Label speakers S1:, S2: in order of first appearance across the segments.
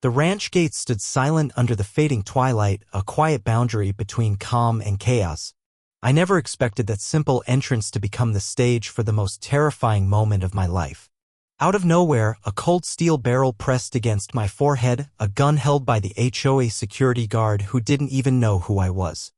S1: The ranch gate stood silent under the fading twilight, a quiet boundary between calm and chaos. I never expected that simple entrance to become the stage for the most terrifying moment of my life. Out of nowhere, a cold steel barrel pressed against my forehead, a gun held by the HOA security guard who didn't even know who I was.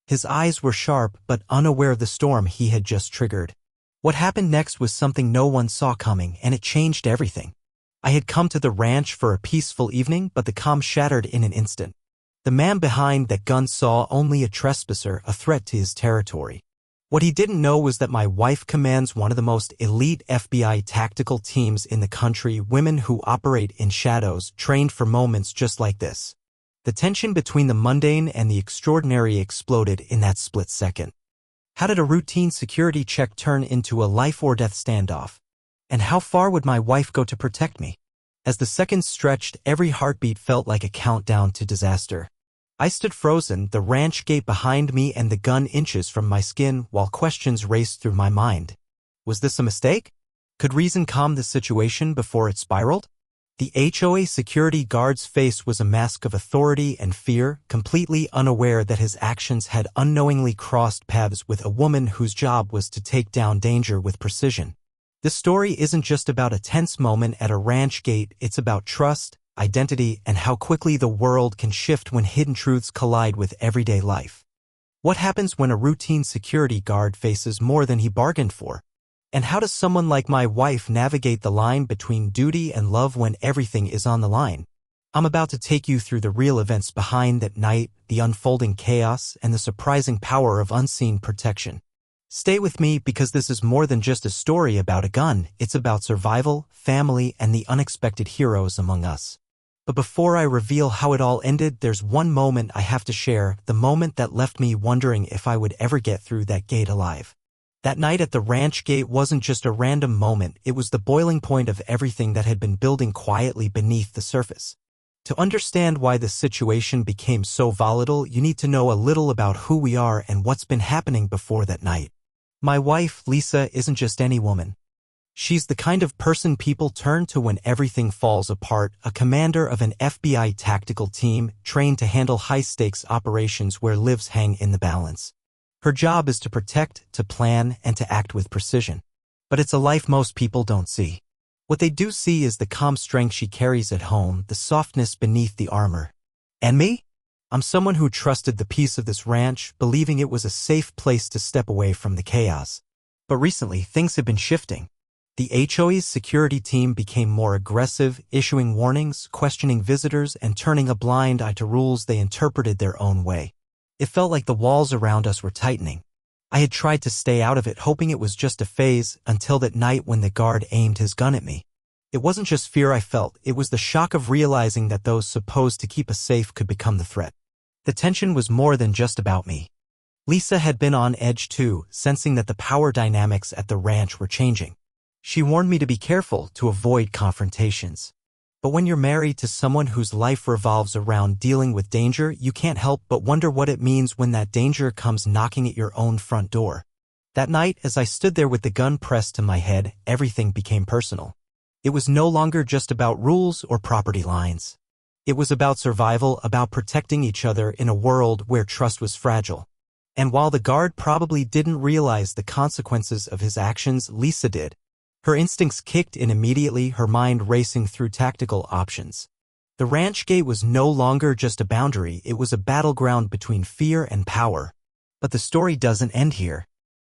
S1: His eyes were sharp but unaware of the storm he had just triggered. What happened next was something no one saw coming, and it changed everything. I had come to the ranch for a peaceful evening, but the calm shattered in an instant. The man behind that gun saw only a trespasser, a threat to his territory. What he didn't know was that my wife commands one of the most elite FBI tactical teams in the country, women who operate in shadows, trained for moments just like this. The tension between the mundane and the extraordinary exploded in that split second. How did a routine security check turn into a life-or-death standoff? And how far would my wife go to protect me? As the seconds stretched, every heartbeat felt like a countdown to disaster. I stood frozen, the ranch gate behind me and the gun inches from my skin, while questions raced through my mind. Was this a mistake? Could reason calm the situation before it spiraled? The HOA security guard's face was a mask of authority and fear, completely unaware that his actions had unknowingly crossed paths with a woman whose job was to take down danger with precision. This story isn't just about a tense moment at a ranch gate, it's about trust, identity, and how quickly the world can shift when hidden truths collide with everyday life. What happens when a routine security guard faces more than he bargained for? And how does someone like my wife navigate the line between duty and love when everything is on the line? I'm about to take you through the real events behind that night, the unfolding chaos, and the surprising power of unseen protection. Stay with me because this is more than just a story about a gun, it's about survival, family, and the unexpected heroes among us. But before I reveal how it all ended, there's one moment I have to share, the moment that left me wondering if I would ever get through that gate alive. That night at the ranch gate wasn't just a random moment, it was the boiling point of everything that had been building quietly beneath the surface. To understand why this situation became so volatile, you need to know a little about who we are and what's been happening before that night. My wife, Lisa, isn't just any woman. She's the kind of person people turn to when everything falls apart, a commander of an FBI tactical team trained to handle high-stakes operations where lives hang in the balance. Her job is to protect, to plan, and to act with precision. But it's a life most people don't see. What they do see is the calm strength she carries at home, the softness beneath the armor. And me? I'm someone who trusted the peace of this ranch, believing it was a safe place to step away from the chaos. But recently, things have been shifting. The HOA's security team became more aggressive, issuing warnings, questioning visitors, and turning a blind eye to rules they interpreted their own way. It felt like the walls around us were tightening. I had tried to stay out of it, hoping it was just a phase, until that night when the guard aimed his gun at me. It wasn't just fear I felt, it was the shock of realizing that those supposed to keep us safe could become the threat. The tension was more than just about me. Lisa had been on edge too, sensing that the power dynamics at the ranch were changing. She warned me to be careful, to avoid confrontations. But when you're married to someone whose life revolves around dealing with danger, you can't help but wonder what it means when that danger comes knocking at your own front door. That night, as I stood there with the gun pressed to my head, everything became personal. It was no longer just about rules or property lines. It was about survival, about protecting each other in a world where trust was fragile. And while the guard probably didn't realize the consequences of his actions, Lisa did. Her instincts kicked in immediately, her mind racing through tactical options. The ranch gate was no longer just a boundary, it was a battleground between fear and power. But the story doesn't end here.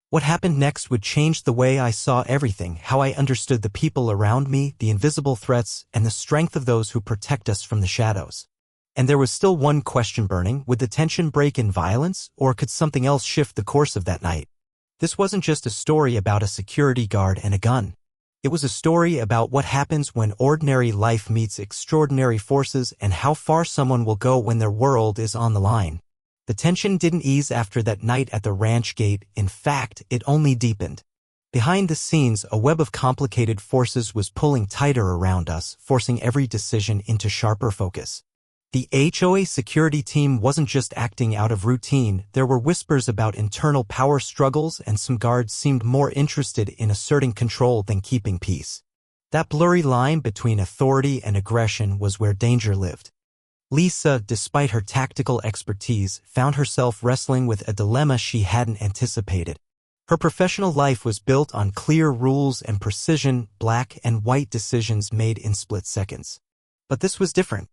S1: What happened next would change the way I saw everything, how I understood the people around me, the invisible threats, and the strength of those who protect us from the shadows. And there was still one question burning: would the tension break in violence, or could something else shift the course of that night? This wasn't just a story about a security guard and a gun. It was a story about what happens when ordinary life meets extraordinary forces and how far someone will go when their world is on the line. The tension didn't ease after that night at the ranch gate, in fact, it only deepened. Behind the scenes, a web of complicated forces was pulling tighter around us, forcing every decision into sharper focus. The HOA security team wasn't just acting out of routine, there were whispers about internal power struggles, and some guards seemed more interested in asserting control than keeping peace. That blurry line between authority and aggression was where danger lived. Lisa, despite her tactical expertise, found herself wrestling with a dilemma she hadn't anticipated. Her professional life was built on clear rules and precision, black and white decisions made in split seconds. But this was different.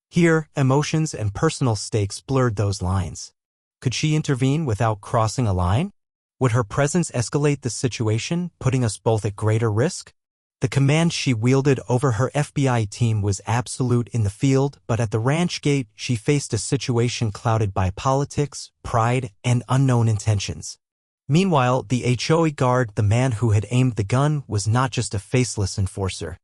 S1: Here, emotions and personal stakes blurred those lines. Could she intervene without crossing a line? Would her presence escalate the situation, putting us both at greater risk? The command she wielded over her FBI team was absolute in the field, but at the ranch gate, she faced a situation clouded by politics, pride, and unknown intentions. Meanwhile, the HOA guard, the man who had aimed the gun, was not just a faceless enforcer.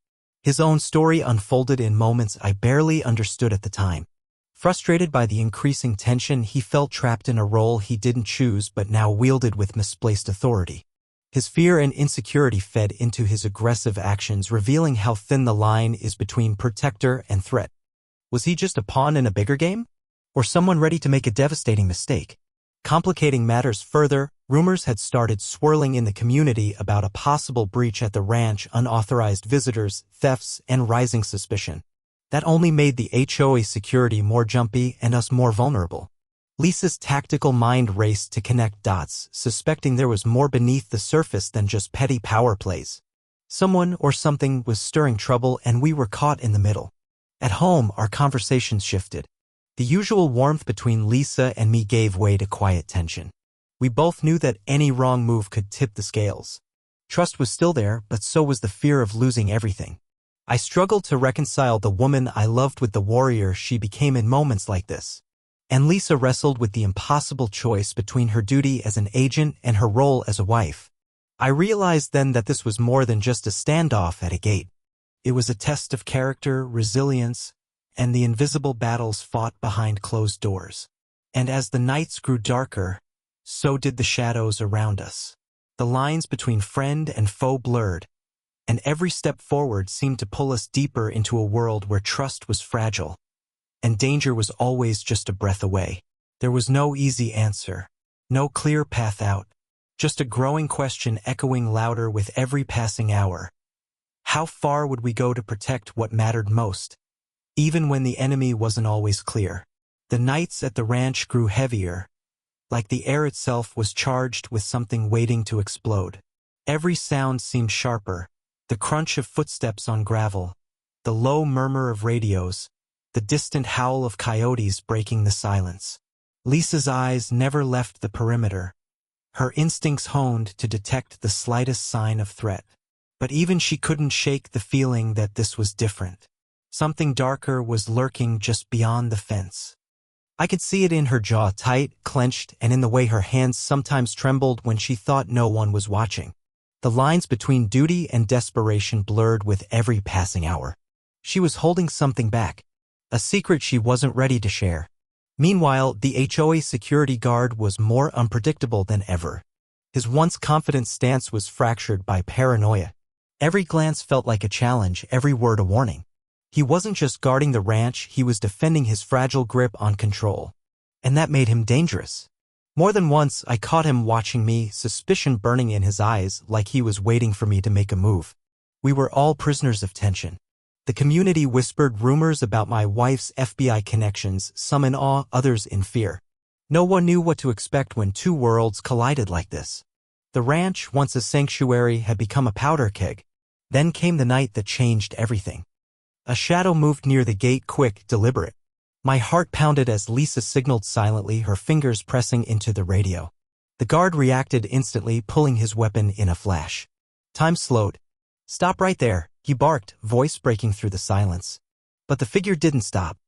S1: His own story unfolded in moments I barely understood at the time. Frustrated by the increasing tension, he felt trapped in a role he didn't choose but now wielded with misplaced authority. His fear and insecurity fed into his aggressive actions, revealing how thin the line is between protector and threat. Was he just a pawn in a bigger game? Or someone ready to make a devastating mistake? Complicating matters further, rumors had started swirling in the community about a possible breach at the ranch, unauthorized visitors, thefts, and rising suspicion. That only made the HOA security more jumpy and us more vulnerable. Lisa's tactical mind raced to connect dots, suspecting there was more beneath the surface than just petty power plays. Someone or something was stirring trouble and we were caught in the middle. At home, our conversations shifted. The usual warmth between Lisa and me gave way to quiet tension. We both knew that any wrong move could tip the scales. Trust was still there, but so was the fear of losing everything. I struggled to reconcile the woman I loved with the warrior she became in moments like this. And Lisa wrestled with the impossible choice between her duty as an agent and her role as a wife. I realized then that this was more than just a standoff at a gate. It was a test of character, resilience, and the invisible battles fought behind closed doors. And as the nights grew darker, so did the shadows around us. The lines between friend and foe blurred, and every step forward seemed to pull us deeper into a world where trust was fragile, and danger was always just a breath away. There was no easy answer, no clear path out, just a growing question echoing louder with every passing hour. How far would we go to protect what mattered most? Even when the enemy wasn't always clear. The nights at the ranch grew heavier, like the air itself was charged with something waiting to explode. Every sound seemed sharper, the crunch of footsteps on gravel, the low murmur of radios, the distant howl of coyotes breaking the silence. Lisa's eyes never left the perimeter, her instincts honed to detect the slightest sign of threat. But even she couldn't shake the feeling that this was different. Something darker was lurking just beyond the fence. I could see it in her jaw, tight, clenched, and in the way her hands sometimes trembled when she thought no one was watching. The lines between duty and desperation blurred with every passing hour. She was holding something back, a secret she wasn't ready to share. Meanwhile, the HOA security guard was more unpredictable than ever. His once confident stance was fractured by paranoia. Every glance felt like a challenge, every word a warning. He wasn't just guarding the ranch, he was defending his fragile grip on control. And that made him dangerous. More than once, I caught him watching me, suspicion burning in his eyes, like he was waiting for me to make a move. We were all prisoners of tension. The community whispered rumors about my wife's FBI connections, some in awe, others in fear. No one knew what to expect when two worlds collided like this. The ranch, once a sanctuary, had become a powder keg. Then came the night that changed everything. A shadow moved near the gate, quick, deliberate. My heart pounded as Lisa signaled silently, her fingers pressing into the radio. The guard reacted instantly, pulling his weapon in a flash. Time slowed. "Stop right there," he barked, voice breaking through the silence. But the figure didn't stop.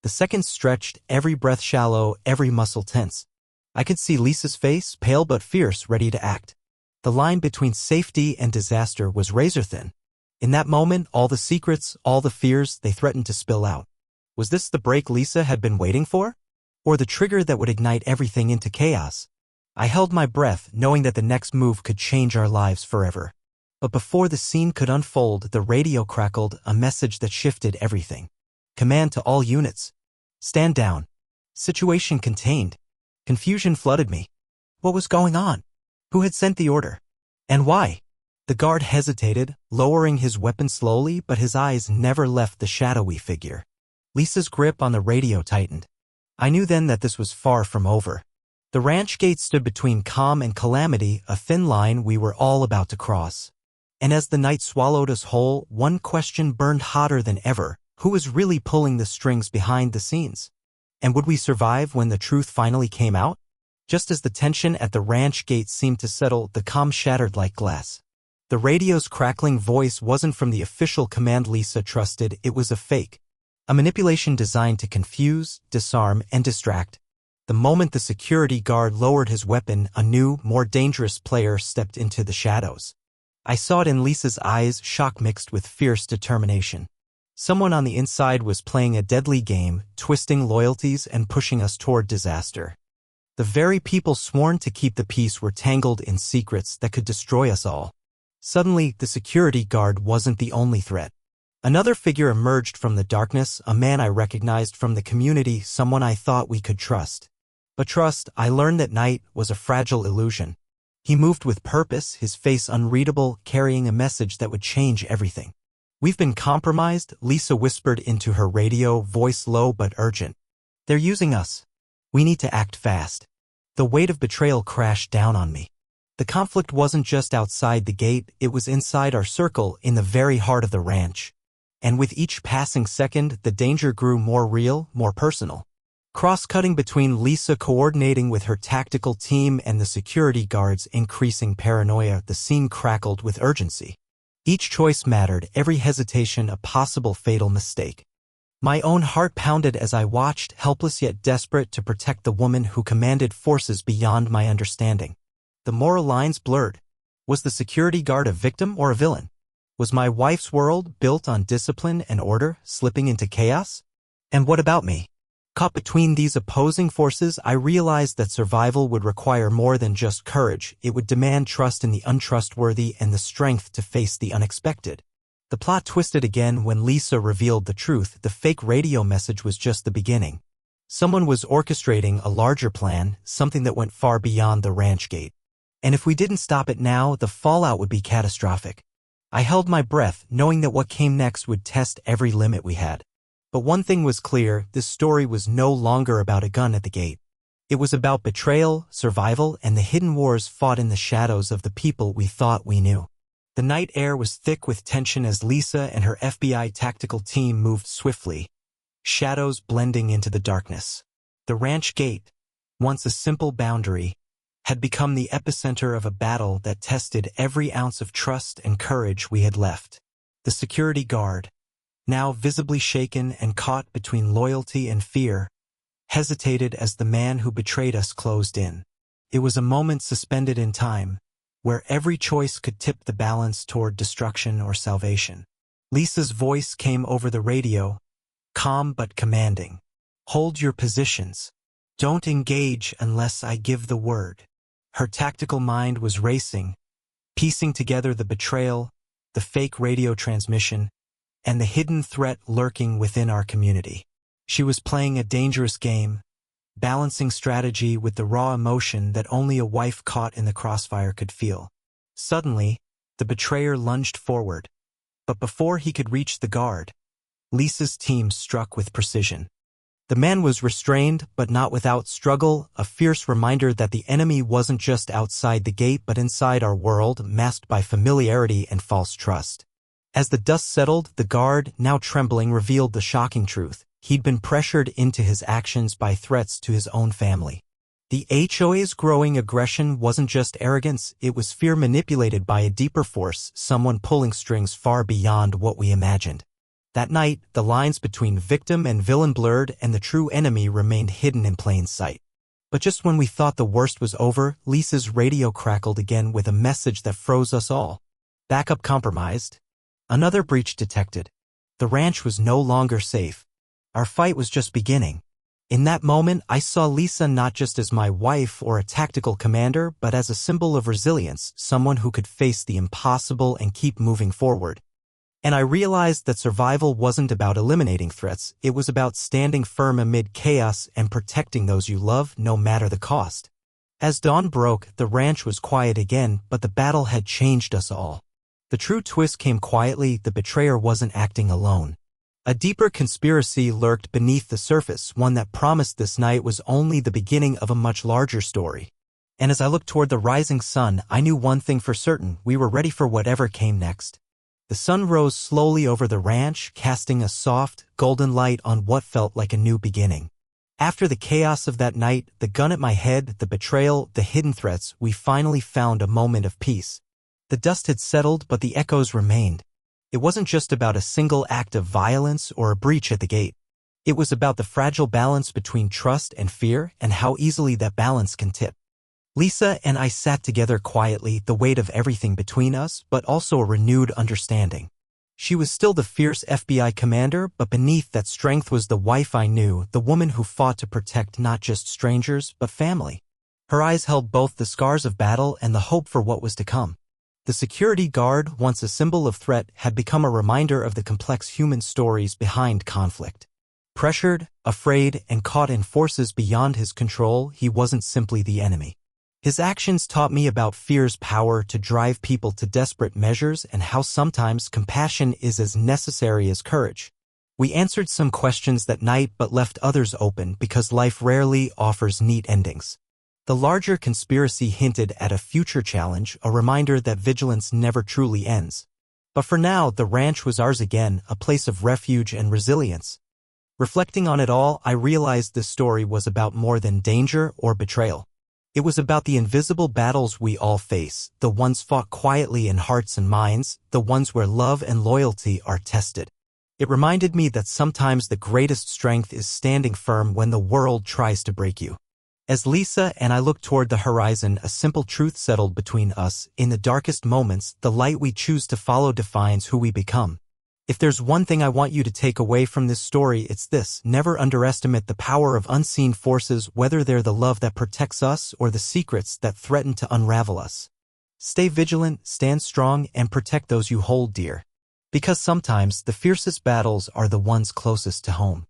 S1: The seconds stretched, every breath shallow, every muscle tense. I could see Lisa's face, pale but fierce, ready to act. The line between safety and disaster was razor thin. In that moment, all the secrets, all the fears, they threatened to spill out. Was this the break Lisa had been waiting for? Or the trigger that would ignite everything into chaos? I held my breath, knowing that the next move could change our lives forever. But before the scene could unfold, the radio crackled, a message that shifted everything. "Command to all units. Stand down." Situation contained. Confusion flooded me. What was going on? Who had sent the order? And why? The guard hesitated, lowering his weapon slowly, but his eyes never left the shadowy figure. Lisa's grip on the radio tightened. I knew then that this was far from over. The ranch gate stood between calm and calamity, a thin line we were all about to cross. And as the night swallowed us whole, one question burned hotter than ever. Who was really pulling the strings behind the scenes? And would we survive when the truth finally came out? Just as the tension at the ranch gate seemed to settle, the calm shattered like glass. The radio's crackling voice wasn't from the official command Lisa trusted, it was a fake. A manipulation designed to confuse, disarm, and distract. The moment the security guard lowered his weapon, a new, more dangerous player stepped into the shadows. I saw it in Lisa's eyes, shock mixed with fierce determination. Someone on the inside was playing a deadly game, twisting loyalties and pushing us toward disaster. The very people sworn to keep the peace were tangled in secrets that could destroy us all. Suddenly, the security guard wasn't the only threat. Another figure emerged from the darkness, a man I recognized from the community, someone I thought we could trust. But trust, I learned that night, was a fragile illusion. He moved with purpose, his face unreadable, carrying a message that would change everything. "We've been compromised," Lisa whispered into her radio, voice low but urgent. "They're using us. We need to act fast." The weight of betrayal crashed down on me. The conflict wasn't just outside the gate, it was inside our circle, in the very heart of the ranch. And with each passing second, the danger grew more real, more personal. Cross-cutting between Lisa coordinating with her tactical team and the security guards' increasing paranoia, the scene crackled with urgency. Each choice mattered, every hesitation a possible fatal mistake. My own heart pounded as I watched, helpless yet desperate to protect the woman who commanded forces beyond my understanding. The moral lines blurred. Was the security guard a victim or a villain? Was my wife's world, built on discipline and order, slipping into chaos? And what about me? Caught between these opposing forces, I realized that survival would require more than just courage. It would demand trust in the untrustworthy and the strength to face the unexpected. The plot twisted again when Lisa revealed the truth. The fake radio message was just the beginning. Someone was orchestrating a larger plan, something that went far beyond the ranch gate. And if we didn't stop it now, the fallout would be catastrophic. I held my breath, knowing that what came next would test every limit we had. But one thing was clear, this story was no longer about a gun at the gate. It was about betrayal, survival, and the hidden wars fought in the shadows of the people we thought we knew. The night air was thick with tension as Lisa and her FBI tactical team moved swiftly, shadows blending into the darkness. The ranch gate, once a simple boundary, had become the epicenter of a battle that tested every ounce of trust and courage we had left. The security guard, now visibly shaken and caught between loyalty and fear, hesitated as the man who betrayed us closed in. It was a moment suspended in time, where every choice could tip the balance toward destruction or salvation. Lisa's voice came over the radio, calm but commanding. "Hold your positions. Don't engage unless I give the word." Her tactical mind was racing, piecing together the betrayal, the fake radio transmission, and the hidden threat lurking within our community. She was playing a dangerous game, balancing strategy with the raw emotion that only a wife caught in the crossfire could feel. Suddenly, the betrayer lunged forward, but before he could reach the guard, Lisa's team struck with precision. The man was restrained, but not without struggle, a fierce reminder that the enemy wasn't just outside the gate but inside our world, masked by familiarity and false trust. As the dust settled, the guard, now trembling, revealed the shocking truth. He'd been pressured into his actions by threats to his own family. The HOA's growing aggression wasn't just arrogance, it was fear manipulated by a deeper force, someone pulling strings far beyond what we imagined. That night, the lines between victim and villain blurred and the true enemy remained hidden in plain sight. But just when we thought the worst was over, Lisa's radio crackled again with a message that froze us all. Backup compromised. Another breach detected. The ranch was no longer safe. Our fight was just beginning. In that moment, I saw Lisa not just as my wife or a tactical commander, but as a symbol of resilience, someone who could face the impossible and keep moving forward. And I realized that survival wasn't about eliminating threats, it was about standing firm amid chaos and protecting those you love, no matter the cost. As dawn broke, the ranch was quiet again, but the battle had changed us all. The true twist came quietly. The betrayer wasn't acting alone. A deeper conspiracy lurked beneath the surface, one that promised this night was only the beginning of a much larger story. And as I looked toward the rising sun, I knew one thing for certain: we were ready for whatever came next. The sun rose slowly over the ranch, casting a soft, golden light on what felt like a new beginning. After the chaos of that night, the gun at my head, the betrayal, the hidden threats, we finally found a moment of peace. The dust had settled, but the echoes remained. It wasn't just about a single act of violence or a breach at the gate. It was about the fragile balance between trust and fear, and how easily that balance can tip. Lisa and I sat together quietly, the weight of everything between us, but also a renewed understanding. She was still the fierce FBI commander, but beneath that strength was the wife I knew, the woman who fought to protect not just strangers, but family. Her eyes held both the scars of battle and the hope for what was to come. The security guard, once a symbol of threat, had become a reminder of the complex human stories behind conflict. Pressured, afraid, and caught in forces beyond his control, he wasn't simply the enemy. His actions taught me about fear's power to drive people to desperate measures and how sometimes compassion is as necessary as courage. We answered some questions that night but left others open because life rarely offers neat endings. The larger conspiracy hinted at a future challenge, a reminder that vigilance never truly ends. But for now, the ranch was ours again, a place of refuge and resilience. Reflecting on it all, I realized this story was about more than danger or betrayal. It was about the invisible battles we all face, the ones fought quietly in hearts and minds, the ones where love and loyalty are tested. It reminded me that sometimes the greatest strength is standing firm when the world tries to break you. As Lisa and I looked toward the horizon, a simple truth settled between us: in the darkest moments, the light we choose to follow defines who we become. If there's one thing I want you to take away from this story, it's this: never underestimate the power of unseen forces, whether they're the love that protects us or the secrets that threaten to unravel us. Stay vigilant, stand strong, and protect those you hold dear. Because sometimes the fiercest battles are the ones closest to home.